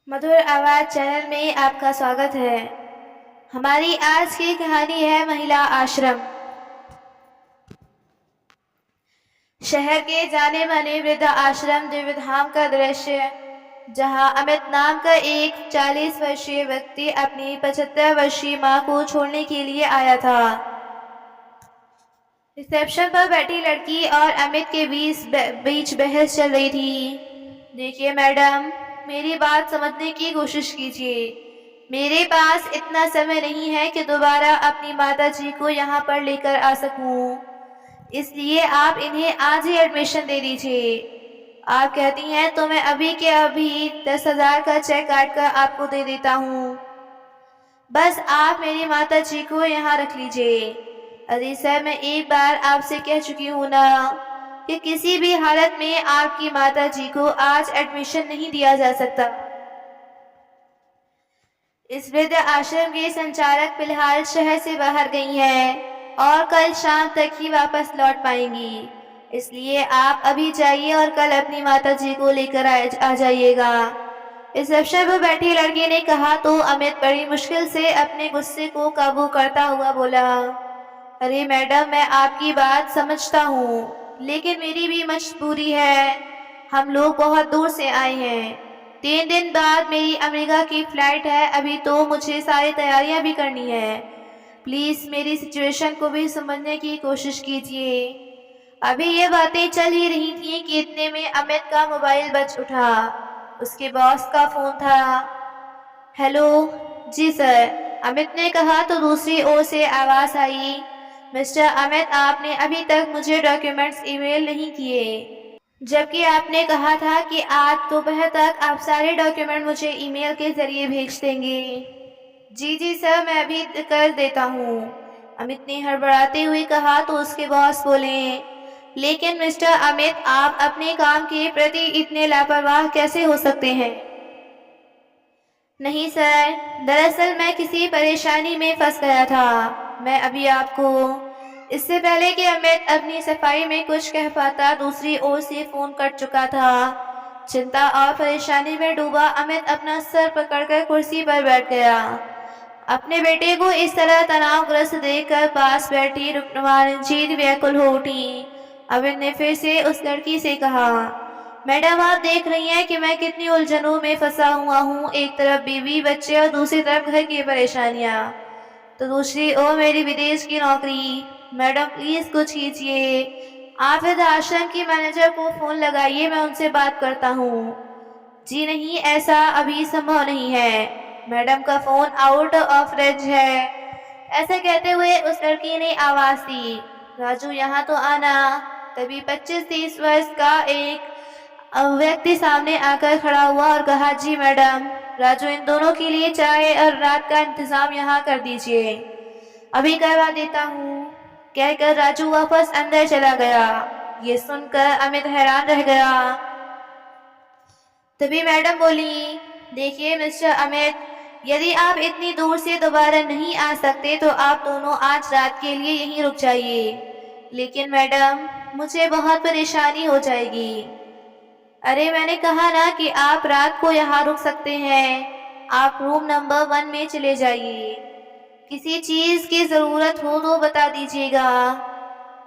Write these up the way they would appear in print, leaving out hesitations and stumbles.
मधुर आवाज़ चैनल में आपका स्वागत है। हमारी आज की कहानी है महिला आश्रम। शहर के जाने माने वृद्धा आश्रम दिव्यधाम का दृश्य, जहां अमित नाम का एक 40 वर्षीय व्यक्ति अपनी 75 वर्षीय मां को छोड़ने के लिए आया था। रिसेप्शन पर बैठी लड़की और अमित के बीच बहस चल रही थी। देखिए मैडम, मेरी बात समझने की कोशिश कीजिए। मेरे पास इतना समय नहीं है कि दोबारा अपनी माताजी को यहाँ पर लेकर आ सकूं, इसलिए आप इन्हें आज ही एडमिशन दे दीजिए। आप कहती हैं तो मैं अभी के अभी 10,000 का चेक काट कर आपको दे देता हूँ। बस आप मेरी माताजी को यहाँ रख लीजिए। अरे सर, मैं एक बार आपसे कह चुकी हूँ ना कि किसी भी हालत में आपकी माताजी को आज एडमिशन नहीं दिया जा सकता। इस वृद्ध आश्रम के संचालक फिलहाल शहर से बाहर गई हैं और कल शाम तक ही वापस लौट पाएंगी, इसलिए आप अभी जाइए और कल अपनी माताजी को लेकर आ जाइएगा। रिसेप्शन पर बैठी लड़की ने कहा तो अमित बड़ी मुश्किल से अपने गुस्से को काबू करता हुआ बोला, अरे मैडम, मैं आपकी बात समझता हूँ, लेकिन मेरी भी मजबूरी है। हम लोग बहुत दूर से आए हैं। 3 दिन बाद मेरी अमेरिका की फ्लाइट है। अभी तो मुझे सारी तैयारियां भी करनी है। प्लीज़ मेरी सिचुएशन को भी समझने की कोशिश कीजिए। अभी ये बातें चल ही रही थी कि इतने में अमित का मोबाइल बज उठा। उसके बॉस का फ़ोन था। हेलो। जी सर, अमित ने कहा तो दूसरी ओर से आवाज़ आई, मिस्टर अमित, आपने अभी तक मुझे डॉक्यूमेंट्स ईमेल नहीं किए, जबकि आपने कहा था कि आज दोपहर तक आप सारे डॉक्यूमेंट मुझे ईमेल के ज़रिए भेज देंगे। जी जी सर, मैं अभी कर देता हूँ, अमित ने हड़बड़ाते हुए कहा तो उसके बॉस बोले, लेकिन मिस्टर अमित, आप अपने काम के प्रति इतने लापरवाह कैसे हो सकते हैं? नहीं सर, दरअसल मैं किसी परेशानी में फंस गया था। मैं अभी आपको, इससे पहले कि अमित अपनी सफाई में कुछ कह पाता, दूसरी ओर से फ़ोन कट चुका था। चिंता और परेशानी में डूबा अमित अपना सर पकड़कर कुर्सी पर बैठ गया। अपने बेटे को इस तरह तनावग्रस्त देखकर पास बैठी रुकनुमा रंजीत व्याकुल हो उठी। अमित ने फिर से उस लड़की से कहा, मैडम, आप देख रही हैं कि मैं कितनी उलझनों में फंसा हुआ हूँ। एक तरफ बीवी बच्चे और दूसरी तरफ घर की परेशानियाँ, तो दूसरी ओर मेरी विदेश की नौकरी। मैडम प्लीज़ कुछ कीजिए। आप इस आश्रम की मैनेजर को फ़ोन लगाइए, मैं उनसे बात करता हूँ। जी नहीं, ऐसा अभी संभव नहीं है। मैडम का फ़ोन आउट ऑफ रेंज है। ऐसा कहते हुए उस लड़की ने आवाज़ दी, राजू यहाँ तो आना। तभी 25-30 वर्ष का एक व्यक्ति सामने आकर खड़ा हुआ और कहा, जी मैडम। राजू, इन दोनों के लिए चाय और रात का इंतजाम यहाँ कर दीजिए। अभी करवा देता हूँ, कहकर राजू वापस अंदर चला गया। ये सुनकर अमित हैरान रह गया। तभी मैडम बोली, देखिए मिस्टर अमित, यदि आप इतनी दूर से दोबारा नहीं आ सकते तो आप दोनों आज रात के लिए यहीं रुक जाइए। लेकिन मैडम, मुझे बहुत परेशानी हो जाएगी। अरे मैंने कहा ना कि आप रात को यहाँ रुक सकते हैं। आप रूम नंबर 1 में चले जाइए। किसी चीज़ की ज़रूरत हो तो बता दीजिएगा।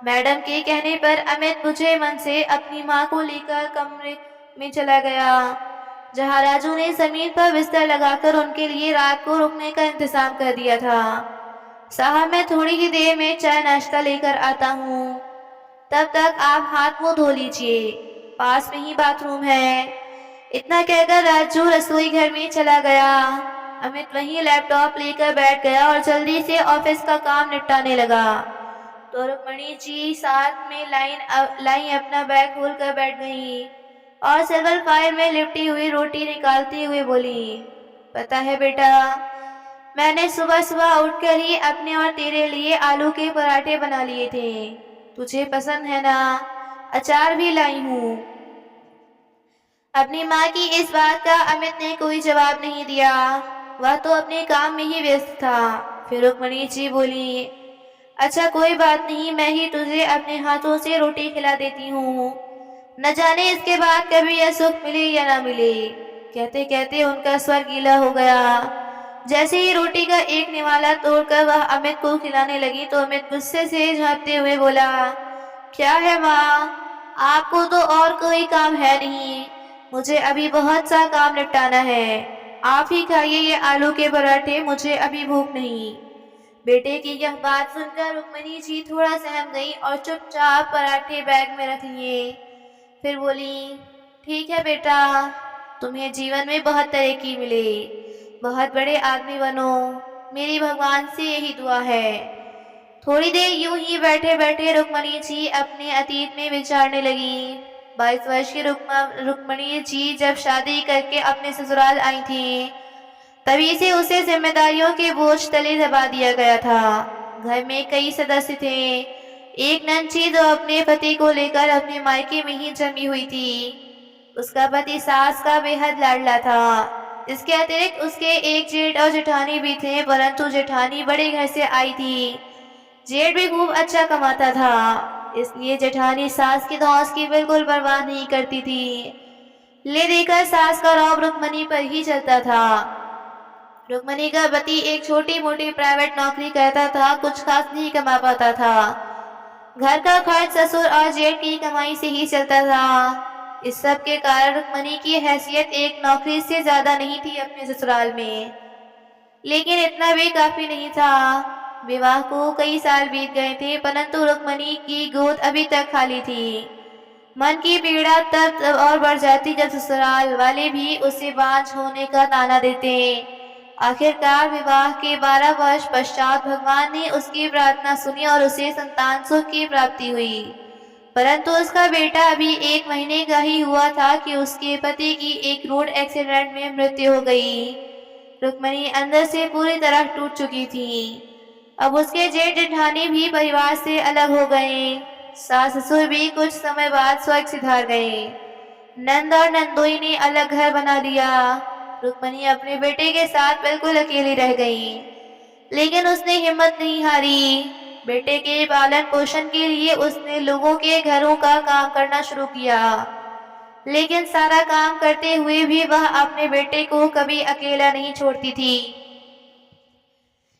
मैडम के कहने पर अमित बुझे मन से अपनी माँ को लेकर कमरे में चला गया, जहाँ राजू ने ज़मीन पर बिस्तर लगाकर उनके लिए रात को रुकने का इंतज़ाम कर दिया था। साहब, मैं थोड़ी ही देर में चाय नाश्ता लेकर आता हूँ, तब तक आप हाथ मुँह धो लीजिए, पास में ही बाथरूम है। इतना कहकर राजू रसोई घर में चला गया। अमित वहीं लैपटॉप लेकर बैठ गया और जल्दी से ऑफिस का काम निपटाने लगा। तो रुक्मणी जी साथ में लाइन अपना बैग खोल कर बैठ गई और सिल्वर फाइल में लिपटी हुई रोटी निकालते हुए बोली, पता है बेटा, मैंने सुबह सुबह उठकर ही अपने और तेरे लिए आलू के पराठे बना लिए थे। तुझे पसंद है ना? अचार भी लाई हूँ। अपनी माँ की इस बात का अमित ने कोई जवाब नहीं दिया। वह तो अपने काम में ही व्यस्त था। फिर रुक्मणी जी बोली, अच्छा कोई बात नहीं, मैं ही तुझे अपने हाथों से रोटी खिला देती हूँ। न जाने इसके बाद कभी यह सुख मिले या ना मिले। कहते कहते उनका स्वर गीला हो गया। जैसे ही रोटी का एक निवाला तोड़कर वह अमित को खिलाने लगी तो अमित गुस्से से झाँपते हुए बोला, क्या है माँ, आपको तो और कोई काम है नहीं, मुझे अभी बहुत सा काम निपटाना है, आप ही खाइए ये आलू के पराठे, मुझे अभी भूख नहीं। बेटे की यह बात सुनकर रुक्मिणी जी थोड़ा सहम गई और चुपचाप पराठे बैग में रख लिए। फिर बोली, ठीक है बेटा, तुम्हें जीवन में बहुत तरक्की मिले, बहुत बड़े आदमी बनो, मेरी भगवान से यही दुआ है। थोड़ी देर यूं ही बैठे बैठे रुक्मिणी जी अपने अतीत में विचारने लगी। 22 वर्ष की रुक्मिणी जी जब शादी करके अपने ससुराल आई थी, तभी से उसे जिम्मेदारियों के बोझ तले दबा दिया गया था। घर में कई सदस्य थे। एक नंची जो अपने पति को लेकर अपने मायके में ही जमी हुई थी। उसका पति सास का बेहद लाडला था। इसके अतिरिक्त उसके एक जेठ और जेठानी भी थे, परंतु जेठानी बड़े घर से आई थी। जेठ भी खूब अच्छा कमाता था, इसलिए जेठानी सास की धौंस की बिल्कुल परवाह नहीं करती थी। ले देकर सास का रौब रुक्मिणी पर ही चलता था। रुक्मिणी का पति एक छोटी मोटी प्राइवेट नौकरी करता था, कुछ खास नहीं कमा पाता था। घर का खर्च ससुर और जेठ की कमाई से ही चलता था। इस सब के कारण रुक्मिणी की हैसियत एक नौकरी से ज्यादा नहीं थी अपने ससुराल में। लेकिन इतना भी काफी नहीं था। विवाह को कई साल बीत गए थे, परंतु रुक्मिणी की गोद अभी तक खाली थी। मन की पीड़ा तब और बढ़ जाती जब ससुराल वाले भी उसे बांझ होने का ताना देते। आखिरकार विवाह के 12 वर्ष पश्चात भगवान ने उसकी प्रार्थना सुनी और उसे संतान सुख की प्राप्ति हुई। परंतु उसका बेटा अभी 1 महीने का ही हुआ था कि उसके पति की एक रोड एक्सीडेंट में मृत्यु हो गई। रुक्मिणी अंदर से पूरी तरह टूट चुकी थी। अब उसके जेठ जेठानी भी परिवार से अलग हो गए। सास ससुर भी कुछ समय बाद स्वर्ग सिधार गए। नंद और नंदोई ने अलग घर बना लिया। रुक्मिणी अपने बेटे के साथ बिल्कुल अकेली रह गई, लेकिन उसने हिम्मत नहीं हारी। बेटे के पालन पोषण के लिए उसने लोगों के घरों का काम करना शुरू किया, लेकिन सारा काम करते हुए भी वह अपने बेटे को कभी अकेला नहीं छोड़ती थी।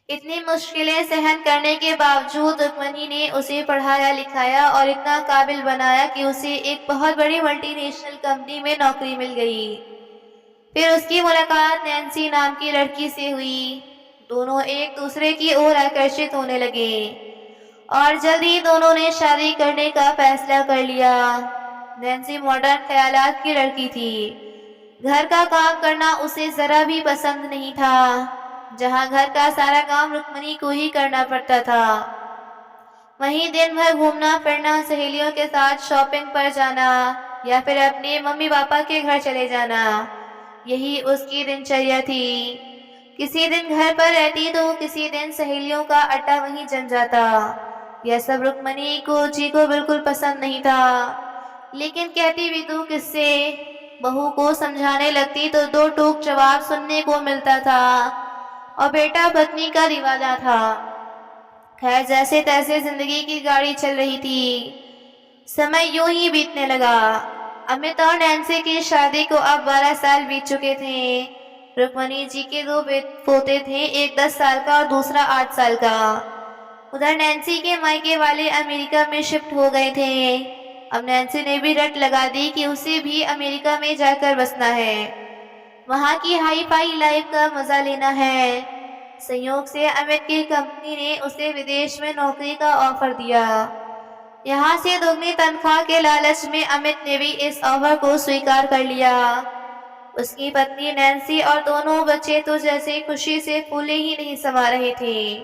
इतनी मुश्किलें सहन करने के बावजूद रुक्मिणी ने उसे पढ़ाया लिखाया और इतना काबिल बनाया कि उसे एक बहुत बड़ी मल्टीनेशनल कंपनी में नौकरी मिल गई। फिर उसकी मुलाकात नैन्सी नाम की लड़की से हुई। दोनों एक दूसरे की ओर आकर्षित होने लगे और जल्द ही दोनों ने शादी करने का फैसला कर लिया। नैन्सी मॉडर्न ख्यालात की लड़की थी। घर का काम करना उसे जरा भी पसंद नहीं था। जहां घर का सारा काम रुक्मिणी को ही करना पड़ता था, वहीं दिन भर घूमना फिरना, सहेलियों के साथ शॉपिंग पर जाना या फिर अपने मम्मी पापा के घर चले जाना, यही उसकी दिनचर्या थी। किसी दिन घर पर रहती तो किसी दिन सहेलियों का अड्डा वहीं जम जाता। यह सब रुक्मिणी को बिल्कुल पसंद नहीं था, लेकिन कहती भी तो किससे। बहू को समझाने लगती तो 2 टूक जवाब सुनने को मिलता था और बेटा पत्नी का दीवाना था। खैर, जैसे तैसे जिंदगी की गाड़ी चल रही थी। समय यूं ही बीतने लगा। अमित और नैन्सी की शादी को अब 12 साल बीत चुके थे। रुक्मिणी जी के 2 पोते थे, एक 10 साल का और दूसरा 8 साल का। उधर नैन्सी के मायके वाले अमेरिका में शिफ्ट हो गए थे। अब नैन्सी ने भी रट लगा दी कि उसे भी अमेरिका में जाकर बसना है, वहाँ की हाई फाई लाइफ का मजा लेना है। संयोग से अमित की कंपनी ने उसे विदेश में नौकरी का ऑफर दिया। यहाँ से दोगुनी तनख्वाह के लालच में अमित ने भी इस ऑफर को स्वीकार कर लिया। उसकी पत्नी नैन्सी और दोनों बच्चे तो जैसे खुशी से फूले ही नहीं समा रहे थे।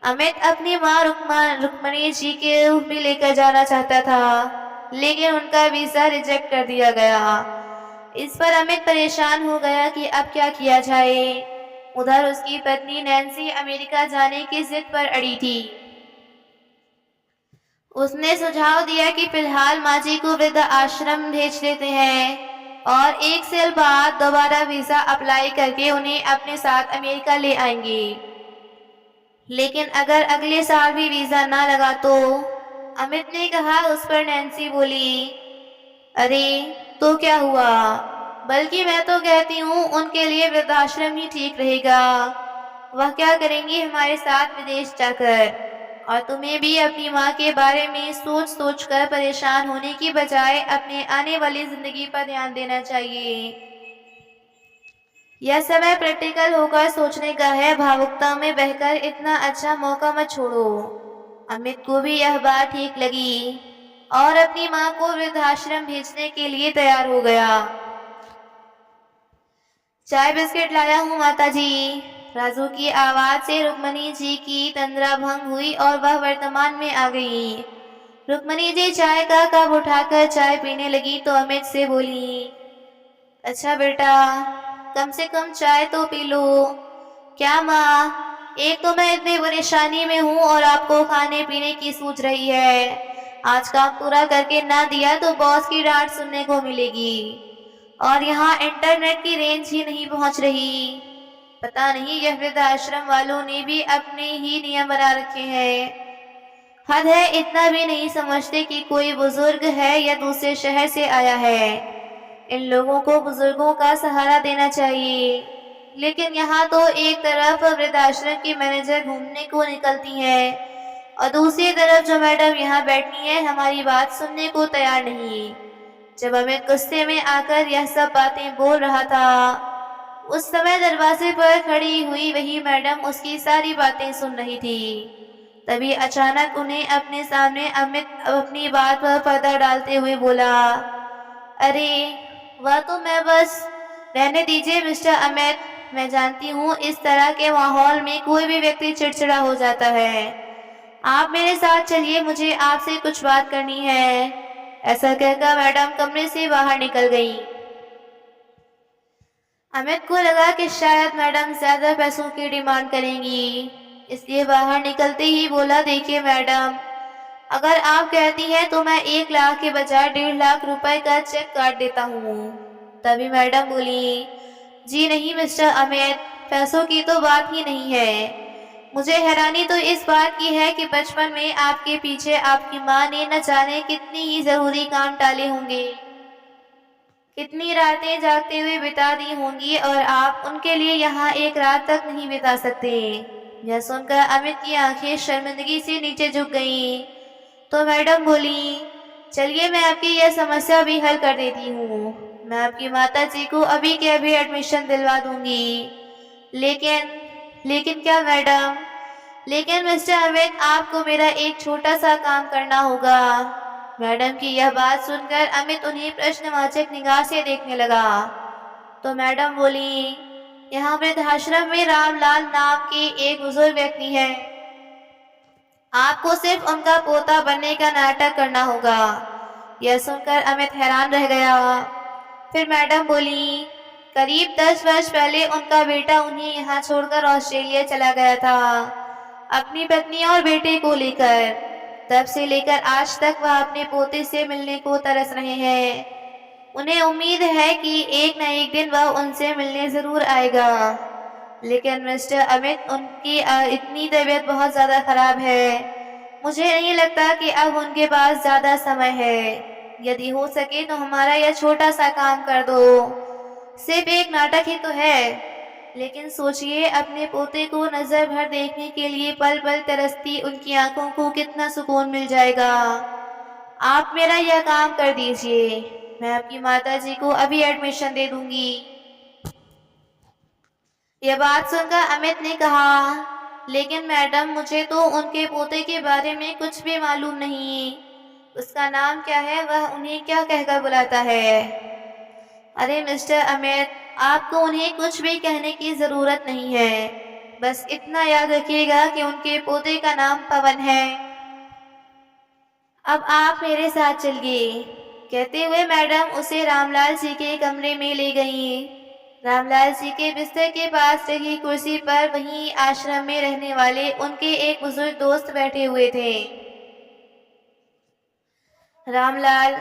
अमित अपनी माँ रुक्मिणी जी के रूप में लेकर जाना चाहता था, लेकिन उनका वीजा रिजेक्ट कर दिया गया। इस पर अमित परेशान हो गया कि अब क्या किया जाए। उधर उसकी पत्नी नैन्सी अमेरिका जाने की जिद पर अड़ी थी। उसने सुझाव दिया कि फिलहाल माँ जी को वृद्ध आश्रम भेज देते हैं और 1 साल बाद दोबारा वीजा अप्लाई करके उन्हें अपने साथ अमेरिका ले आएंगे। लेकिन अगर अगले साल भी वीजा ना लगा तो, अमित ने कहा। उस पर नैन्सी बोली, अरे तो क्या हुआ, बल्कि मैं तो कहती हूँ उनके लिए वृद्धाश्रम ही ठीक रहेगा। वह क्या करेंगी हमारे साथ विदेश जाकर। और तुम्हें भी अपनी माँ के बारे में सोच सोच कर परेशान होने की बजाय अपने आने वाली जिंदगी पर ध्यान देना चाहिए। यह समय प्रैक्टिकल होकर सोचने का है, भावुकता में बहकर इतना अच्छा मौका मत छोड़ो। अमित को भी यह बात ठीक लगी और अपनी माँ को वृद्धाश्रम भेजने के लिए तैयार हो गया। चाय बिस्किट लाया हूँ माता जी। राजू की आवाज से रुक्मणी जी की तंद्रा भंग हुई और वह वर्तमान में आ गई। रुक्मणी जी चाय का कप उठाकर चाय पीने लगी तो अमित से बोली, अच्छा बेटा, कम से कम चाय तो पी लो। क्या माँ, एक तो मैं इतनी परेशानी में हूँ और आपको खाने पीने की सूझ रही है। आज काम पूरा करके ना दिया तो बॉस की डांट सुनने को मिलेगी। और यहाँ इंटरनेट की रेंज ही नहीं पहुँच रही। पता नहीं यह वृद्धाश्रम वालों ने भी अपने ही नियम बना रखे हैं। हद है, इतना भी नहीं समझते कि कोई बुजुर्ग है या दूसरे शहर से आया है। इन लोगों को बुजुर्गों का सहारा देना चाहिए। लेकिन यहाँ तो एक तरफ वृद्धाश्रम की मैनेजर घूमने को निकलती है और दूसरी तरफ जो मैडम यहाँ बैठी है हमारी बात सुनने को तैयार नहीं। जब अमित गुस्से में आकर यह सब बातें बोल रहा था, उस समय दरवाजे पर खड़ी हुई वही मैडम उसकी सारी बातें सुन रही थी। तभी अचानक उन्हें अपने सामने अमित अपनी बात पर पर्दा डालते हुए बोला, अरे वह तो मैं बस, रहने दीजिए मिस्टर अमित। मैं जानती हूँ इस तरह के माहौल में कोई भी व्यक्ति चिड़चिड़ा हो जाता है। आप मेरे साथ चलिए, मुझे आपसे कुछ बात करनी है। ऐसा कहकर मैडम कमरे से बाहर निकल गई। अमित को लगा कि शायद मैडम ज्यादा पैसों की डिमांड करेंगी, इसलिए बाहर निकलते ही बोला, देखिए मैडम, अगर आप कहती हैं तो मैं 1 लाख के बजाय 1.5 लाख रुपए का चेक काट देता हूँ। तभी मैडम बोली, जी नहीं मिस्टर अमित, पैसों की तो बात ही नहीं है। मुझे हैरानी तो इस बात की है कि बचपन में आपके पीछे आपकी माँ ने न जाने कितनी ही जरूरी काम टाले होंगे, कितनी रातें जागते हुए बिता दी होंगी और आप उनके लिए यहाँ 1 रात तक नहीं बिता सकते। यह सुनकर अमित की आंखें शर्मिंदगी से नीचे झुक गईं। तो मैडम बोली, चलिए मैं आपकी यह समस्या भी हल कर देती हूँ। मैं आपकी माता जी को अभी के अभी एडमिशन दिलवा दूंगी। लेकिन क्या मैडम? लेकिन मिस्टर अमित, आपको मेरा एक छोटा सा काम करना होगा। मैडम की यह बात सुनकर अमित उन्हें प्रश्नवाचक निगाह से देखने लगा। तो मैडम बोली, यहाँ वृद्धाश्रम में रामलाल नाम के एक बुजुर्ग व्यक्ति है। आपको सिर्फ उनका पोता बनने का नाटक करना होगा। यह सुनकर अमित हैरान रह गया। फिर मैडम बोली, करीब 10 वर्ष पहले उनका बेटा उन्हें यहाँ छोड़कर ऑस्ट्रेलिया चला गया था, अपनी पत्नी और बेटे को लेकर। तब से लेकर आज तक वह अपने पोते से मिलने को तरस रहे हैं। उन्हें उम्मीद है कि एक न एक दिन वह उनसे मिलने जरूर आएगा। लेकिन मिस्टर अमित, उनकी इतनी तबीयत बहुत ज़्यादा खराब है। मुझे नहीं लगता कि अब उनके पास ज़्यादा समय है। यदि हो सके तो हमारा यह छोटा सा काम कर दो। सिर्फ एक नाटक ही तो है, लेकिन सोचिए, अपने पोते को नज़र भर देखने के लिए पल पल तरसती उनकी आंखों को कितना सुकून मिल जाएगा। आप मेरा यह काम कर दीजिए, मैं आपकी माता जी को अभी एडमिशन दे दूंगी। यह बात सुनकर अमित ने कहा, लेकिन मैडम, मुझे तो उनके पोते के बारे में कुछ भी मालूम नहीं। उसका नाम क्या है, वह उन्हें क्या कहकर बुलाता है? अरे मिस्टर अमित, आपको उन्हें कुछ भी कहने की ज़रूरत नहीं है। बस इतना याद रखिएगा कि उनके पोते का नाम पवन है। अब आप मेरे साथ चलिए। कहते हुए मैडम उसे रामलाल जी के कमरे में ले गईं। रामलाल जी के बिस्तर के पास रखी कुर्सी पर वहीं आश्रम में रहने वाले उनके एक बुजुर्ग दोस्त बैठे हुए थे। रामलाल,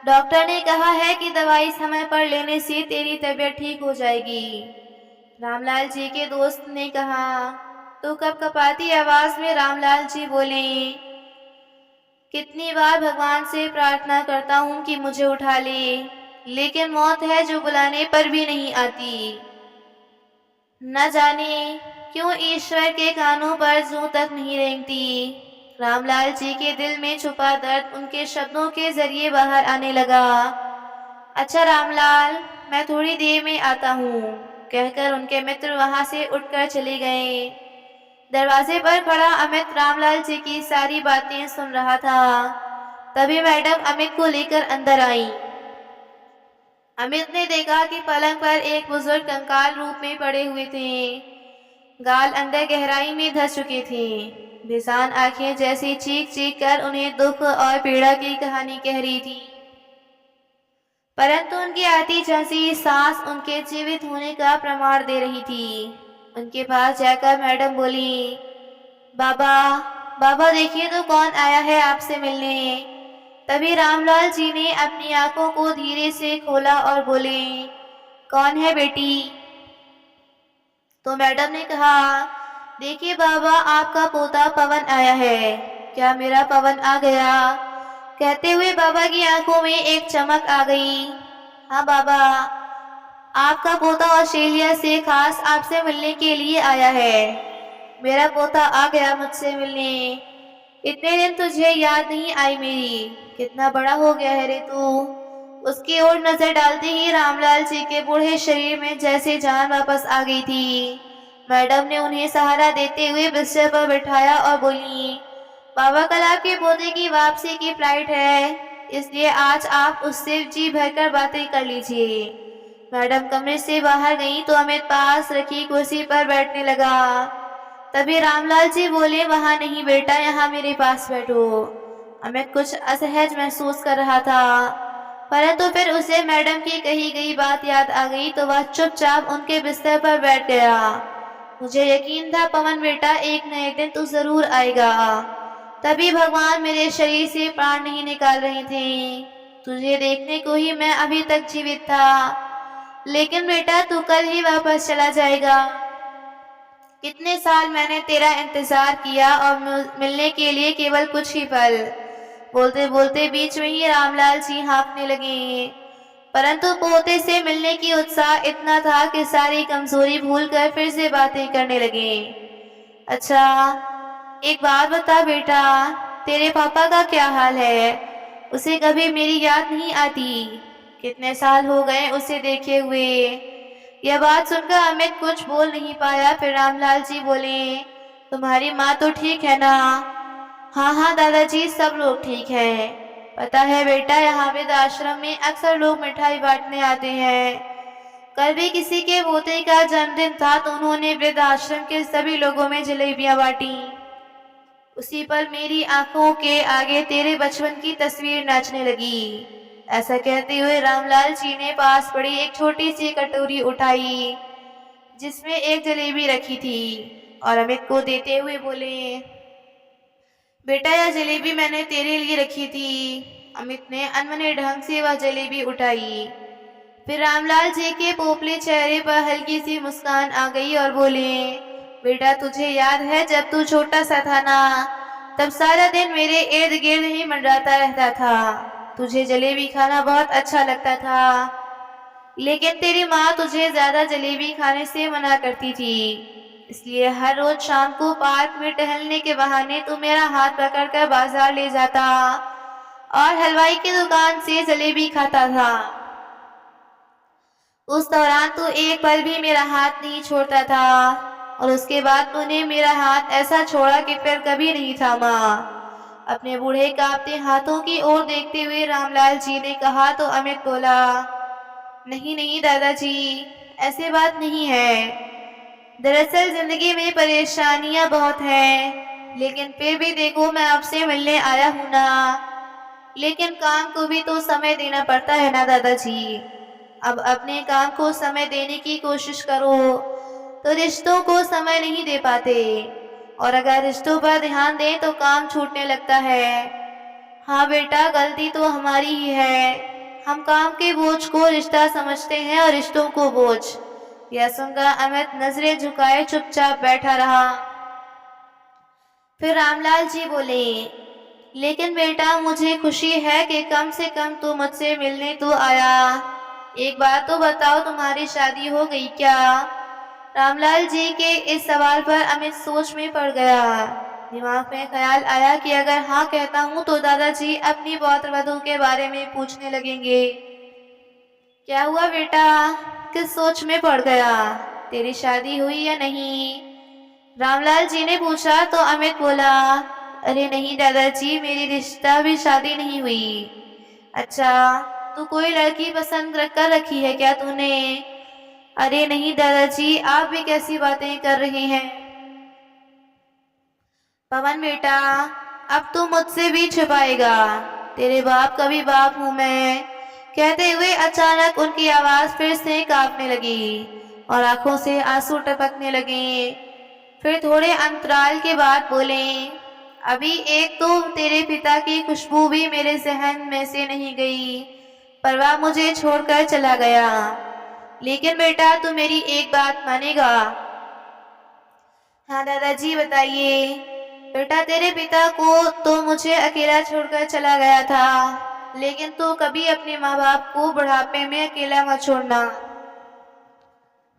डॉक्टर ने कहा है कि दवाई समय पर लेने से तेरी तबीयत ठीक हो जाएगी। रामलाल जी के दोस्त ने कहा। तो कपकपाती आवाज में रामलाल जी बोले, कितनी बार भगवान से प्रार्थना करता हूँ कि मुझे उठा ले, लेकिन मौत है जो बुलाने पर भी नहीं आती। न जाने क्यों ईश्वर के कानों पर जूं तक नहीं रेंगती। रामलाल जी के दिल में छुपा दर्द उनके शब्दों के जरिए बाहर आने लगा। अच्छा रामलाल, मैं थोड़ी देर में आता हूँ, कहकर उनके मित्र वहां से उठकर चले गए। दरवाजे पर खड़ा अमित रामलाल जी की सारी बातें सुन रहा था। तभी मैडम अमित को लेकर अंदर आई। अमित ने देखा कि पलंग पर एक बुजुर्ग कंकाल रूप में पड़े हुए थे। गाल अंदर गहराई में धस चुके थे। बेजान आंखें जैसे चीख चीख कर उन्हें दुख और पीड़ा की कहानी कह रही थी, परंतु उनकी आती जाती सांस उनके जीवित होने का प्रमाण दे रही थी। उनके पास जाकर मैडम बोली, बाबा बाबा देखिए तो कौन आया है आपसे मिलने। तभी रामलाल जी ने अपनी आंखों को धीरे से खोला और बोले, कौन है बेटी? तो मैडम ने कहा, देखिए बाबा, आपका पोता पवन आया है। क्या मेरा पवन आ गया? कहते हुए बाबा की आंखों में एक चमक आ गई। हाँ बाबा, आपका पोता ऑस्ट्रेलिया से खास आपसे मिलने के लिए आया है। मेरा पोता आ गया मुझसे मिलने। इतने दिन तुझे याद नहीं आई मेरी, कितना बड़ा हो गया है रे तू। उसकी ओर नजर डालते ही रामलाल जी के बूढ़े शरीर में जैसे जान वापस आ गई थी। मैडम ने उन्हें सहारा देते हुए बिस्तर पर बिठाया और बोली, बाबा कल आपके पोते की वापसी की फ्लाइट है, इसलिए आज आप उससे जी भरकर बातें कर लीजिए। मैडम कमरे से बाहर गई तो अमित पास रखी कुर्सी पर बैठने लगा। तभी रामलाल जी बोले, वहां नहीं बेटा, यहाँ मेरे पास बैठो। अमित कुछ असहज महसूस कर रहा था, परंतु फिर उसे मैडम की कही गई बात याद आ गई तो वह चुपचाप उनके बिस्तर पर बैठ गया। मुझे यकीन था पवन बेटा, एक न एक दिन तू जरूर आएगा। तभी भगवान मेरे शरीर से प्राण नहीं निकाल रहे थे। तुझे देखने को ही मैं अभी तक जीवित था। लेकिन बेटा तू कल ही वापस चला जाएगा। कितने साल मैंने तेरा इंतजार किया और मिलने के लिए केवल कुछ ही पल। बोलते बोलते बीच में ही रामलाल जी हाँफने लगे, परंतु पोते से मिलने की उत्साह इतना था कि सारी कमजोरी भूलकर फिर से बातें करने लगे। अच्छा एक बात बता बेटा, तेरे पापा का क्या हाल है? उसे कभी मेरी याद नहीं आती। कितने साल हो गए उसे देखे हुए। यह बात सुनकर अमित कुछ बोल नहीं पाया। फिर रामलाल जी बोले, तुम्हारी माँ तो ठीक है ना? हाँ हाँ दादाजी, सब लोग ठीक है। पता है बेटा, यहाँ वृद्ध आश्रम में अक्सर लोग मिठाई बांटने आते हैं। कल भी किसी के पोते का जन्मदिन था तो उन्होंने वृद्ध आश्रम के सभी लोगों में जलेबियां बांटी। उसी पर मेरी आंखों के आगे तेरे बचपन की तस्वीर नाचने लगी। ऐसा कहते हुए रामलाल जी ने पास पड़ी एक छोटी सी कटोरी उठाई जिसमें एक जलेबी रखी थी और अमित को देते हुए बोले, बेटा यह जलेबी मैंने तेरे लिए रखी थी। अमित ने अनमने ढंग से वह जलेबी उठाई। फिर रामलाल जी के पोपले चेहरे पर हल्की सी मुस्कान आ गई और बोले, बेटा तुझे याद है जब तू छोटा सा था ना, तब सारा दिन मेरे इर्द गिर्द ही मंडराता रहता था। तुझे जलेबी खाना बहुत अच्छा लगता था, लेकिन तेरी माँ तुझे ज्यादा जलेबी खाने से मना करती थी। इसलिए हर रोज शाम को पार्क में टहलने के बहाने तू मेरा हाथ पकड़कर बाजार ले जाता और हलवाई की दुकान से जलेबी खाता था। उस दौरान तू एक पल भी मेरा हाथ नहीं छोड़ता था और उसके बाद तूने मेरा हाथ ऐसा छोड़ा कि फिर कभी नहीं थामा। अपने बूढ़े कांपते हाथों की ओर देखते हुए रामलाल जी ने कहा तो अमित बोला, नहीं नहीं दादाजी, ऐसी बात नहीं है। दरअसल जिंदगी में परेशानियां बहुत हैं, लेकिन फिर भी देखो मैं आपसे मिलने आया हूं ना। लेकिन काम को भी तो समय देना पड़ता है ना दादाजी। अब अपने काम को समय देने की कोशिश करो तो रिश्तों को समय नहीं दे पाते, और अगर रिश्तों पर ध्यान दें तो काम छूटने लगता है। हाँ बेटा, गलती तो हमारी ही है। हम काम के बोझ को रिश्ता समझते हैं और रिश्तों को बोझ। यह सुनकर अमित नजरें झुकाए चुपचाप बैठा रहा। फिर रामलाल जी बोले, लेकिन बेटा मुझे खुशी है कि कम से कम तू मुझसे मिलने तो आया। एक बात तो बताओ, तुम्हारी शादी हो गई क्या? रामलाल जी के इस सवाल पर अमित सोच में पड़ गया। दिमाग में ख्याल आया कि अगर हाँ कहता हूँ तो दादाजी अपनी पौत्र वधू के बारे में पूछने लगेंगे। क्या हुआ बेटा, किस सोच में पड़ गया? तेरी शादी हुई या नहीं? रामलाल जी ने पूछा तो अमित बोला, अरे नहीं दादाजी, मेरी रिश्ता भी शादी नहीं हुई। अच्छा, तू कोई लड़की पसंद कर रखी है क्या तूने? अरे नहीं दादाजी, आप भी कैसी बातें कर रहे हैं? पवन बेटा, अब तू मुझसे भी छुपाएगा? तेरे बाप का भी बाप हूं मैं। कहते हुए अचानक उनकी आवाज फिर से कांपने लगी और आंखों से आंसू टपकने लगे। फिर थोड़े अंतराल के बाद बोले, अभी एक तो तेरे पिता की खुशबू भी मेरे जहन में से नहीं गई, पर वह मुझे छोड़कर चला गया। लेकिन बेटा तू मेरी एक बात मानेगा? हाँ दादाजी बताइए। बेटा तेरे पिता को तो मुझे अकेला छोड़कर चला गया था, लेकिन तू कभी अपने माँ बाप को बुढ़ापे में अकेला मत छोड़ना।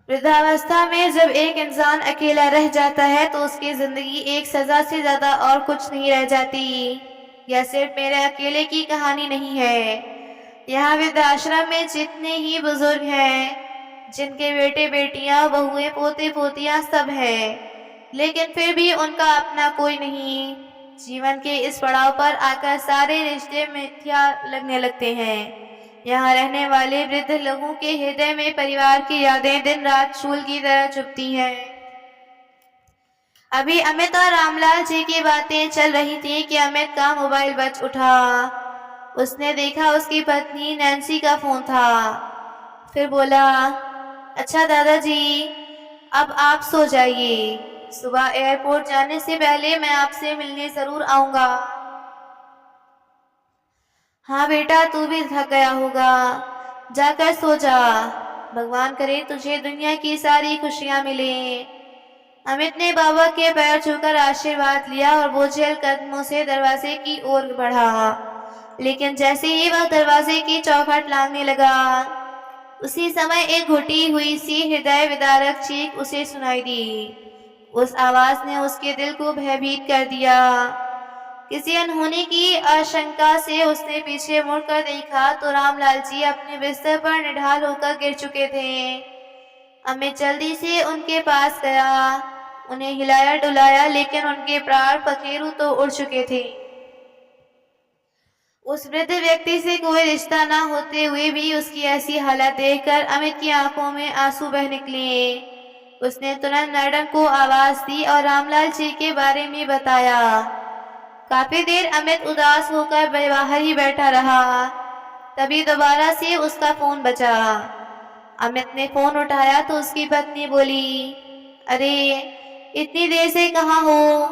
वृद्धावस्था में जब एक इंसान अकेला रह जाता है तो उसकी जिंदगी एक सजा से ज्यादा और कुछ नहीं रह जाती। यह सिर्फ मेरे अकेले की कहानी नहीं है। यहाँ वृद्धाश्रम में जितने ही बुजुर्ग हैं, जिनके बेटे बेटियां बहुएं पोते पोतियां सब हैं, लेकिन फिर भी उनका अपना कोई नहीं। जीवन के इस पड़ाव पर आकर सारे रिश्ते मिथ्या लगने लगते हैं। यहाँ रहने वाले वृद्ध लोगों के हृदय में परिवार की यादें दिन रात शूल की तरह चुभती हैं। अभी अमित और रामलाल जी की बातें चल रही थी कि अमित का मोबाइल बज उठा। उसने देखा उसकी पत्नी नैन्सी का फोन था। फिर बोला, अच्छा दादाजी, अब आप सो जाइए। सुबह एयरपोर्ट जाने से पहले मैं आपसे मिलने जरूर आऊंगा। हाँ बेटा, तू भी थक गया होगा, जाकर सो जा। भगवान करे तुझे दुनिया की सारी खुशियां मिले। अमित ने बाबा के पैर छूकर आशीर्वाद लिया और बोझिल कदमों से दरवाजे की ओर बढ़ा। लेकिन जैसे ही वह दरवाजे की चौखट लांघने लगा, उसी समय एक घुटी हुई सी हृदय विदारक चीख उसे सुनाई दी। उस आवाज ने उसके दिल को भयभीत कर दिया। किसी अनहोनी की आशंका से उसने पीछे मुड़कर देखा तो रामलाल जी अपने बिस्तर पर निढाल होकर गिर चुके थे। अमित जल्दी से उनके पास गया, उन्हें हिलाया डुलाया, लेकिन उनके प्राण पखेरु तो उड़ चुके थे। उस वृद्ध व्यक्ति से कोई रिश्ता ना होते हुए भी उसकी ऐसी हालत देखकर अमित की आंखों में आंसू बह निकले। उसने तुरंत मैडम को आवाज दी और रामलाल जी के बारे में बताया। काफी देर अमित उदास होकर बाहर ही बैठा रहा। तभी दोबारा से उसका फोन बजा। अमित ने फोन उठाया तो उसकी पत्नी बोली, अरे इतनी देर से कहाँ हो?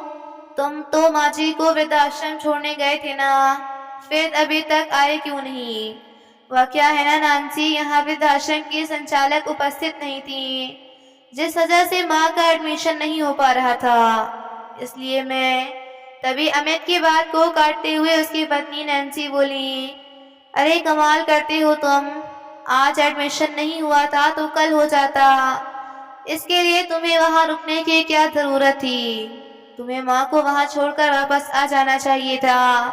तुम तो माँ जी को वृद्धाश्रम छोड़ने गए थे ना, फिर अभी तक आए क्यों नहीं? वह क्या है ना नानसी, यहाँ वृद्धाश्रम की संचालक उपस्थित नहीं थी, जिस वजह से माँ का एडमिशन नहीं हो पा रहा था, इसलिए मैं। तभी अमित की बात को काटते हुए उसकी पत्नी नैन्सी बोली, अरे कमाल करते हो तुम, आज एडमिशन नहीं हुआ था तो कल हो जाता। इसके लिए तुम्हें वहां रुकने की क्या जरूरत थी? तुम्हें माँ को वहां छोड़कर वापस आ जाना चाहिए था।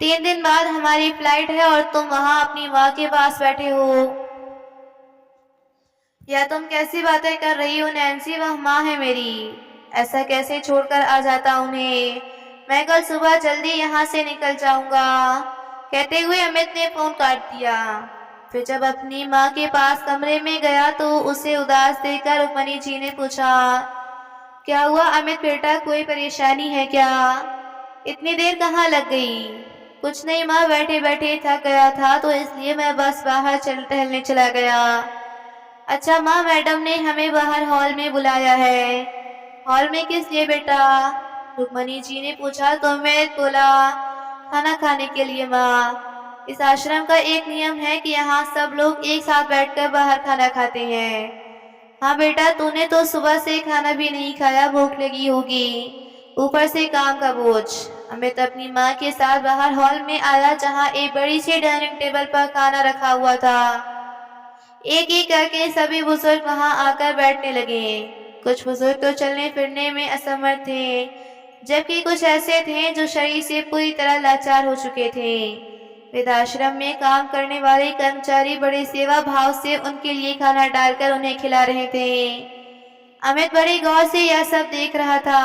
3 दिन बाद हमारी फ्लाइट है और तुम वहां अपनी माँ के पास बैठे हो। या तुम कैसी बातें कर रही हो नैन्सी, वह माँ है मेरी, ऐसा कैसे छोड़कर आ जाता उन्हें? मैं कल सुबह जल्दी यहाँ से निकल जाऊंगा। कहते हुए अमित ने फोन काट दिया। फिर जब अपनी माँ के पास कमरे में गया तो उसे उदास देखकर रुक्मणी जी ने पूछा, क्या हुआ अमित बेटा, कोई परेशानी है क्या? इतनी देर कहाँ लग गई? कुछ नहीं माँ, बैठे बैठे थक गया था तो इसलिए मैं बस बाहर टहलने चला गया। अच्छा माँ, मैडम ने हमें बाहर हॉल में बुलाया है। हॉल में किस लिए बेटा? रुक्मणी जी ने पूछा तो मैं बोला, खाना खाने के लिए माँ। इस आश्रम का एक नियम है कि यहाँ सब लोग एक साथ बैठकर बाहर खाना खाते हैं। हाँ बेटा, तूने तो सुबह से खाना भी नहीं खाया, भूख लगी होगी। ऊपर से काम का बोझ। अमित अपनी माँ के साथ बाहर हॉल में आया, जहाँ एक बड़ी सी डाइनिंग टेबल पर खाना रखा हुआ था। एक एक करके सभी बुजुर्ग वहां आकर बैठने लगे। कुछ बुजुर्ग तो चलने फिरने में असमर्थ थे, जबकि कुछ ऐसे थे जो शरीर से पूरी तरह लाचार हो चुके थे। वृद्धाश्रम में काम करने वाले कर्मचारी बड़े सेवा भाव से उनके लिए खाना डालकर उन्हें खिला रहे थे। अमित बड़े गौर से यह सब देख रहा था।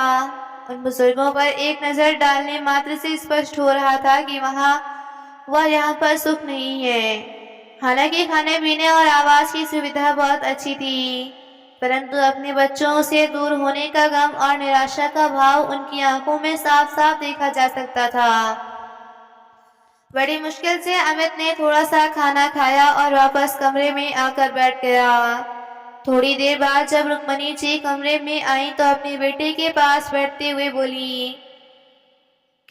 उन बुजुर्गों पर एक नजर डालने मात्र से स्पष्ट हो रहा था कि वह यहाँ पर सुख नहीं है। हालांकि खाने पीने और आवास की सुविधा बहुत अच्छी थी, परंतु अपने बच्चों से दूर होने का गम और निराशा का भाव उनकी आंखों में साफ साफ देखा जा सकता था। बड़ी मुश्किल से अमित ने थोड़ा सा खाना खाया और वापस कमरे में आकर बैठ गया। थोड़ी देर बाद जब रुक्मणी जी कमरे में आई तो अपने बेटे के पास बैठते हुए बोली,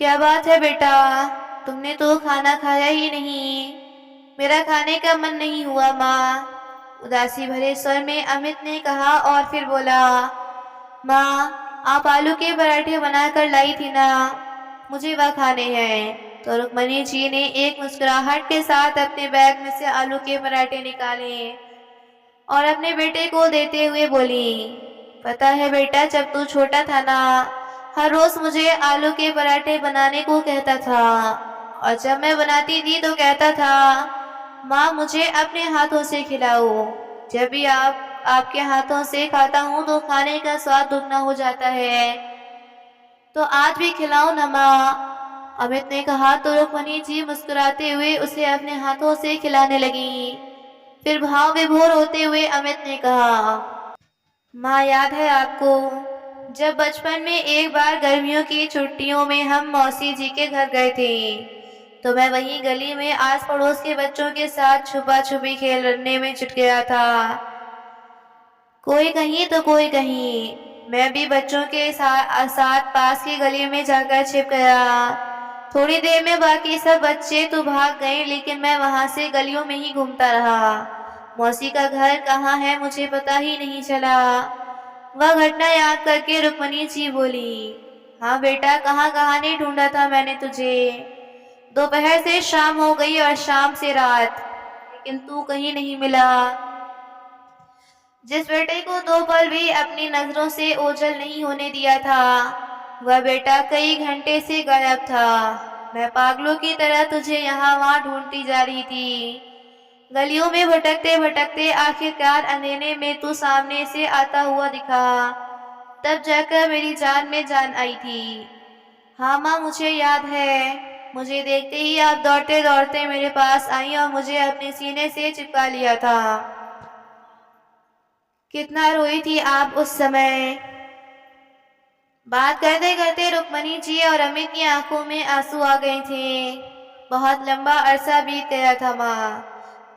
क्या बात है बेटा, तुमने तो खाना खाया ही नहीं। मेरा खाने का मन नहीं हुआ माँ, उदासी भरे स्वर में अमित ने कहा और फिर बोला, माँ आप आलू के पराठे बनाकर लाई थी ना, मुझे वह खाने हैं। तो रुक्मणी जी ने एक मुस्कुराहट के साथ अपने बैग में से आलू के पराठे निकाले और अपने बेटे को देते हुए बोली, पता है बेटा, जब तू छोटा था ना, हर रोज मुझे आलू के पराठे बनाने को कहता था, और जब मैं बनाती थी तो कहता था, माँ मुझे अपने हाथों से खिलाओ। जब भी आपके हाथों से खाता हूँ तो खाने का स्वाद दुगना हो जाता है, तो आज भी खिलाओ ना माँ। अमित ने कहा तो रुक्मणी जी मुस्कुराते हुए उसे अपने हाथों से खिलाने लगी। फिर भाव विभोर होते हुए अमित ने कहा, माँ याद है आपको, जब बचपन में एक बार गर्मियों की छुट्टियों में हम मौसी जी के घर गए थे, तो मैं वहीं गली में आस पड़ोस के बच्चों के साथ छुपा छुपी खेलने में जुट गया था। कोई कहीं तो कोई कहीं, मैं भी बच्चों के साथ पास की गली में जाकर छिप गया। थोड़ी देर में बाकी सब बच्चे तो भाग गए, लेकिन मैं वहां से गलियों में ही घूमता रहा। मौसी का घर कहाँ है मुझे पता ही नहीं चला। वह घटना याद करके रुक्मणी जी बोली, हाँ बेटा, कहाँ कहाँ नहीं ढूंढा था मैंने तुझे। दोपहर से शाम हो गई और शाम से रात, लेकिन तू कहीं नहीं मिला। जिस बेटे को दो पल भी अपनी नजरों से ओझल नहीं होने दिया था, वह बेटा कई घंटे से गायब था। मैं पागलों की तरह तुझे यहाँ वहाँ ढूंढती जा रही थी। गलियों में भटकते भटकते आखिरकार अंधेरे में तू सामने से आता हुआ दिखा, तब जाकर मेरी जान में जान आई थी। हाँ माँ मुझे याद है, मुझे देखते ही आप दौड़ते दौड़ते मेरे पास आई और मुझे अपने सीने से चिपका लिया था। कितना रोई थी आप उस समय। बात करते करते रुक्मणी जी और अमित की आंखों में आंसू आ गए थे। बहुत लंबा अरसा बीत गया था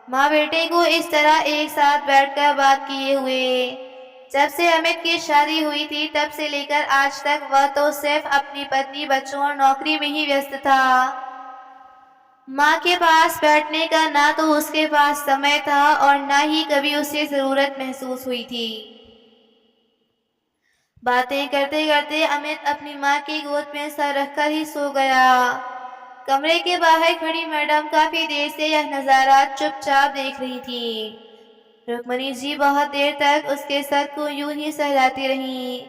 माँ बेटे को इस तरह एक साथ बैठकर बात किए हुए। जब से अमित की शादी हुई थी तब से लेकर आज तक वह तो सिर्फ अपनी पत्नी, बच्चों और नौकरी में ही व्यस्त था। माँ के पास बैठने का ना तो उसके पास समय था और ना ही कभी उसे जरूरत महसूस हुई थी। बातें करते करते अमित अपनी माँ की गोद में सर रखकर ही सो गया। कमरे के बाहर खड़ी मैडम काफी देर से यह नजारा चुपचाप देख रही थी। रुक्मणी जी बहुत देर तक उसके सर को यूं ही सहलाती रहीं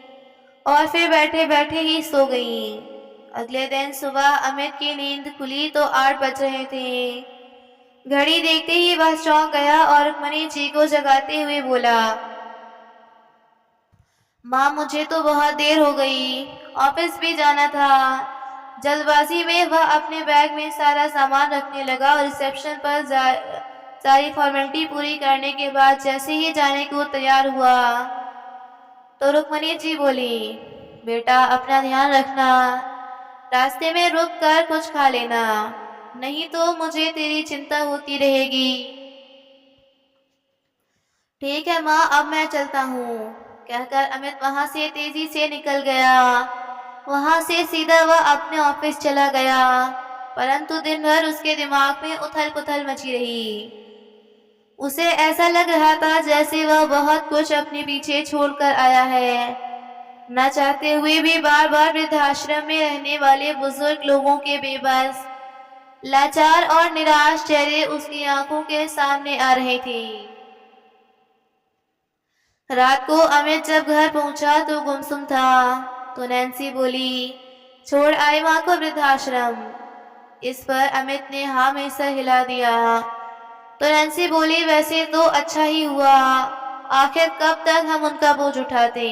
और फिर बैठे बैठे ही सो गईं। अगले दिन सुबह अमित की नींद खुली तो 8 बज रहे थे। घड़ी देखते ही वह चौंक गया और रुक्मणी जी को जगाते हुए बोला, माँ मुझे तो बहुत देर हो गई, ऑफिस भी जाना था। जल्दबाजी में वह अपने बैग में सारा सामान रखने लगा और रिसेप्शन पर सारी फॉर्मेलिटी पूरी करने के बाद जैसे ही जाने को तैयार हुआ तो रुक्मणी जी बोली, बेटा अपना ध्यान रखना, रास्ते में रुक कर कुछ खा लेना, नहीं तो मुझे तेरी चिंता होती रहेगी। ठीक है माँ, अब मैं चलता हूँ, कहकर अमित वहां से तेजी से निकल गया। वहां से सीधा वह अपने ऑफिस चला गया, परंतु दिन भर उसके दिमाग में उथल पुथल मची रही। उसे ऐसा लग रहा था जैसे वह बहुत कुछ अपने पीछे छोड़कर आया है। न चाहते हुए भी बार बार वृद्धाश्रम में रहने वाले बुजुर्ग लोगों के बेबस, लाचार और निराश चेहरे उसकी आंखों के सामने आ रहे थे। रात को अमित जब घर पहुंचा तो गुमसुम था। तो नैन्सी बोली, छोड़ आई माँ को वृद्धाश्रम। इस पर अमित ने हाँ में सर हिला दिया। तो नैन्सी बोली, वैसे तो अच्छा ही हुआ, आखिर कब तक हम उनका बोझ उठाते।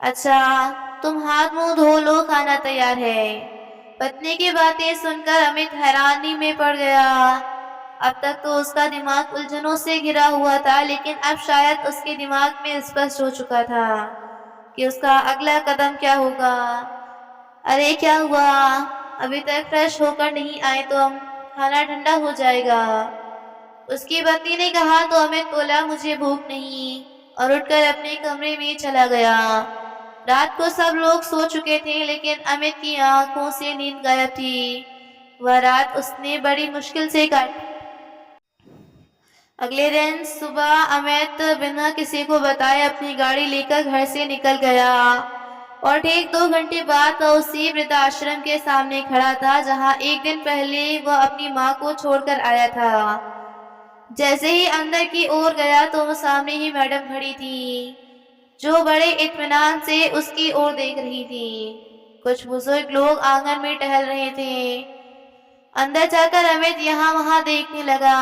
अच्छा, तुम हाथ मुंह धो लो, खाना तैयार है। पत्नी की बातें सुनकर अमित हैरानी में पड़ गया। अब तक तो उसका दिमाग उलझनों से घिरा हुआ था, लेकिन अब शायद उसके दिमाग में स्पष्ट हो चुका था कि उसका अगला कदम क्या होगा। अरे क्या हुआ, अभी तक फ्रेश होकर नहीं आए तुम, खाना ठंडा हो जाएगा। उसकी पत्नी ने कहा तो अमित बोला, मुझे भूख नहीं, और उठकर अपने कमरे में चला गया। रात को सब लोग सो चुके थे, लेकिन अमित की आंखों से नींद गायब थी। वह रात उसने बड़ी मुश्किल से काटी। अगले दिन सुबह अमित बिना किसी को बताए अपनी गाड़ी लेकर घर से निकल गया और ठीक 2 घंटे बाद वह उसी वृद्धाश्रम के सामने खड़ा था जहां एक दिन पहले वह अपनी मां को छोड़कर आया था। जैसे ही अंदर की ओर गया तो वो सामने ही मैडम खड़ी थी, जो बड़े इत्मीनान से उसकी ओर देख रही थी। कुछ बुजुर्ग लोग आंगन में टहल रहे थे। अंदर जाकर अमित यहाँ वहाँ देखने लगा।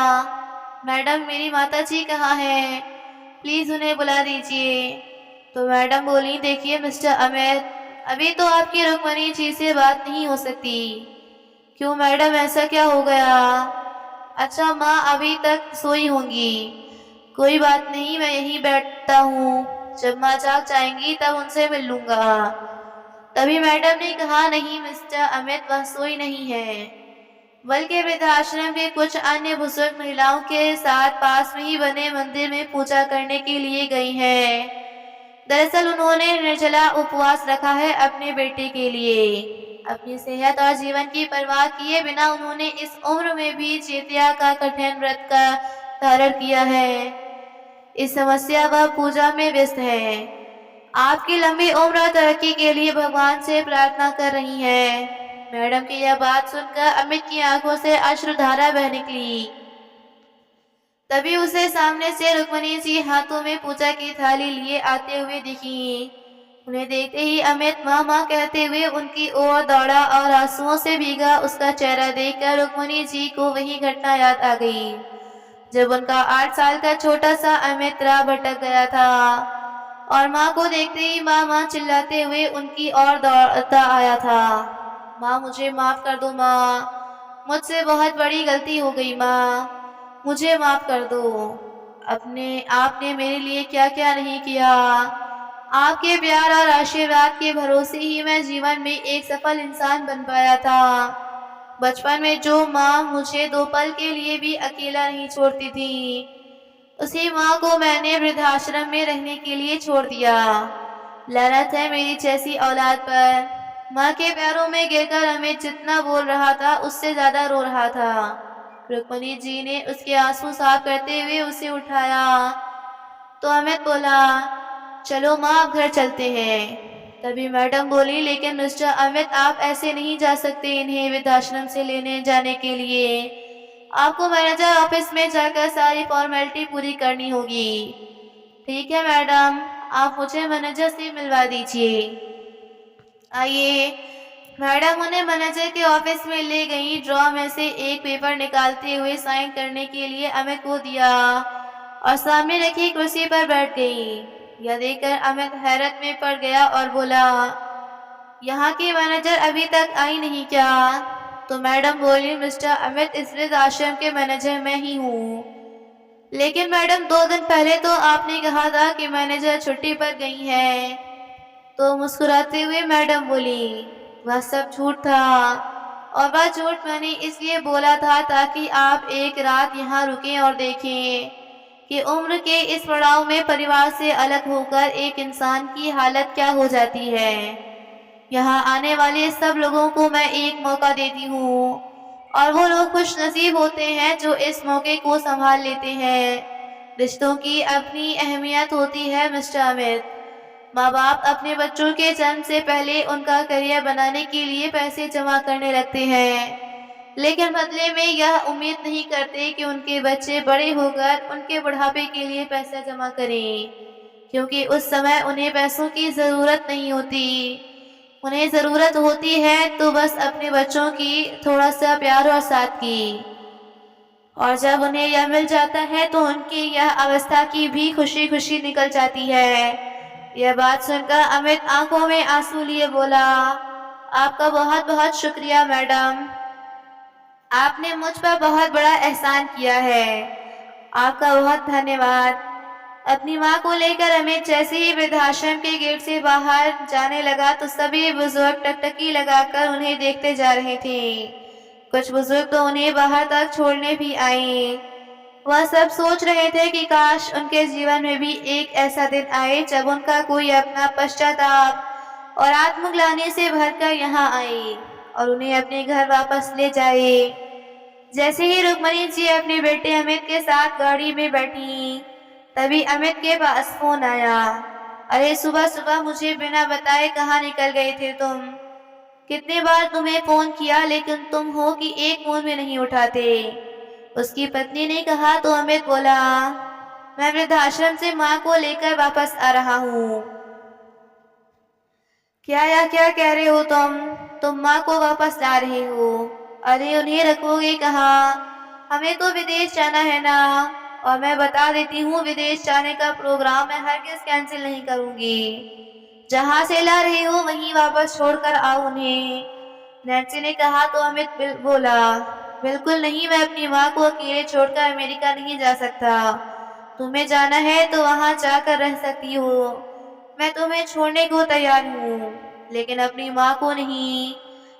मैडम, मेरी माताजी कहाँ हैं? प्लीज उन्हें बुला दीजिए। तो मैडम बोली, देखिए मिस्टर अमित, अभी तो आपकी रुक्मणी जी से बात नहीं हो सकती। क्यों मैडम, ऐसा क्या हो गया? अच्छा माँ अभी तक सोई होंगी। कोई बात नहीं, मैं यहीं बैठता हूँ, जब माँ जाग जाएंगी तब उनसे मिल लूंगा। तभी मैडम ने कहा, नहीं मिस्टर अमित, वह सोई नहीं है, बल्कि वृद्धाश्रम के कुछ अन्य बुजुर्ग महिलाओं के साथ पास में ही बने मंदिर में पूजा करने के लिए गई हैं। दरअसल उन्होंने निर्जला उपवास रखा है अपने बेटे के लिए। अपनी सेहत और जीवन की परवाह किए बिना उन्होंने इस उम्र में भी चेतिया का कठिन व्रत का धारण किया है। इस समस्या व पूजा में व्यस्त है। आपकी लंबी उम्र और तरक्की के लिए भगवान से प्रार्थना कर रही हैं। मैडम की यह बात सुनकर अमित की आंखों से अश्रुधारा बह निकली। तभी उसे सामने से रुक्मणी जी हाथों में पूजा की थाली लिए आते हुए दिखी। उन्हें देखते ही अमित माँ माँ कहते हुए उनकी ओर दौड़ा और आंसुओं से भीगा उसका चेहरा देखकर रुक्मणी जी को वही घटना याद आ गई, जब उनका 8 साल का छोटा सा अमित राह भटक गया था और माँ को देखते ही माँ माँ चिल्लाते हुए उनकी ओर दौड़ता आया था। माँ, मुझे माफ कर दो माँ, मुझसे बहुत बड़ी गलती हो गई माँ, मुझे माफ कर दो। आपने मेरे लिए क्या क्या नहीं किया। आपके प्यार और आशीर्वाद के भरोसे ही मैं जीवन में एक सफल इंसान बन पाया था। बचपन में जो माँ मुझे 2 पल के लिए भी अकेला नहीं छोड़ती थी, उसी माँ को मैंने वृद्धाश्रम में रहने के लिए छोड़ दिया। लानत है मेरी जैसी औलाद पर। माँ के पैरों में गिरकर अमित जितना बोल रहा था उससे ज्यादा रो रहा था। रुक्मणी जी ने उसके आंसू साफ करते हुए उसे उठाया। तो अमित बोला, चलो माँ अब घर चलते हैं। तभी मैडम बोली, लेकिन मिस्टर अमित, आप ऐसे नहीं जा सकते इन्हें वृद्धाश्रम से लेने जाने के लिए। आपको मैनेजर ऑफिस में जाकर सारी फॉर्मेलिटी पूरी करनी होगी। ठीक है मैडम, आप मुझे मैनेजर से मिलवा दीजिए। आइए। मैडम उन्हें मैनेजर के ऑफिस में ले गई। ड्रॉ में से एक पेपर निकालते हुए साइन करने के लिए अमित को दिया और सामने रखी कुर्सी पर बैठ गई। यह देखकर अमित हैरत में पड़ गया और बोला, यहाँ की मैनेजर अभी तक आई नहीं क्या? तो मैडम बोली, मिस्टर अमित, इस वृद्धाश्रम के मैनेजर मैं ही हूँ। लेकिन मैडम 2 दिन पहले तो आपने कहा था कि मैनेजर छुट्टी पर गई है। तो मुस्कुराते हुए मैडम बोली, वह सब झूठ था और वह झूठ मैंने इसलिए बोला था ताकि आप एक रात यहाँ रुकें और देखें कि उम्र के इस पड़ाव में परिवार से अलग होकर एक इंसान की हालत क्या हो जाती है। यहाँ आने वाले सब लोगों को मैं एक मौका देती हूँ और वो लोग खुश नसीब होते हैं जो इस मौके को संभाल लेते हैं। रिश्तों की अपनी अहमियत होती है मिस्टर अमित। माँ बाप अपने बच्चों के जन्म से पहले उनका करियर बनाने के लिए पैसे जमा करने लगते हैं, लेकिन बदले में यह उम्मीद नहीं करते कि उनके बच्चे बड़े होकर उनके बुढ़ापे के लिए पैसा जमा करें, क्योंकि उस समय उन्हें पैसों की ज़रूरत नहीं होती। उन्हें ज़रूरत होती है तो बस अपने बच्चों की थोड़ा सा प्यार और साथ की, और जब उन्हें यह मिल जाता है तो उनकी यह अवस्था की भी खुशी खुशी निकल जाती है। यह बात सुनकर अमित आंखों में आंसू लिए बोला, आपका बहुत बहुत शुक्रिया मैडम, आपने मुझ पर बहुत बड़ा एहसान किया है, आपका बहुत धन्यवाद। अपनी माँ को लेकर अमित जैसे ही वृद्धाश्रम के गेट से बाहर जाने लगा तो सभी बुजुर्ग टकटकी लगाकर उन्हें देखते जा रहे थे। कुछ बुजुर्ग तो उन्हें बाहर तक छोड़ने भी आए। वह सब सोच रहे थे कि काश उनके जीवन में भी एक ऐसा दिन आए जब उनका कोई अपना पश्चाताप और आत्मग्लानि से भरकर यहाँ आए और उन्हें अपने घर वापस ले जाए। जैसे ही रुक्मणी जी अपने बेटे अमित के साथ गाड़ी में बैठी, तभी अमित के पास फोन आया। अरे सुबह सुबह मुझे बिना बताए कहाँ निकल गए थे तुम? कितने बार तुम्हें फोन किया लेकिन तुम हो कि एक फोन भी नहीं उठाते। उसकी पत्नी ने कहा तो अमित बोला, मैं वृद्धाश्रम से माँ को लेकर वापस आ रहा हूँ। क्या कह रहे हो तुम माँ को वापस ला रहे हो? अरे उन्हें रखोगे कहाँ? हमें तो विदेश जाना है ना, और मैं बता देती हूँ विदेश जाने का प्रोग्राम मैं हरगिज़ कैंसिल नहीं करूँगी। जहाँ से ला रही हो वहीं वापस छोड़कर आओ उन्हें। नैन्सी ने कहा तो अमित बोला, बिल्कुल नहीं, मैं अपनी माँ को अकेले छोड़कर अमेरिका नहीं जा सकता। तुम्हें जाना है तो वहाँ जाकर रह सकती हो, मैं तुम्हें छोड़ने को तैयार हूँ, लेकिन अपनी माँ को नहीं।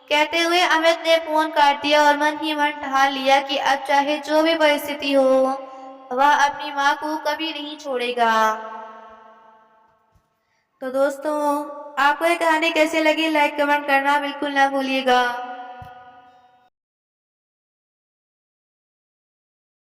कहते हुए अमित ने फोन काट दिया और मन ही मन ठान लिया कि अब चाहे जो भी परिस्थिति हो वह अपनी माँ को कभी नहीं छोड़ेगा। तो दोस्तों, आपको ये कहानी कैसे लगी लाइक कमेंट करना बिल्कुल ना भूलिएगा।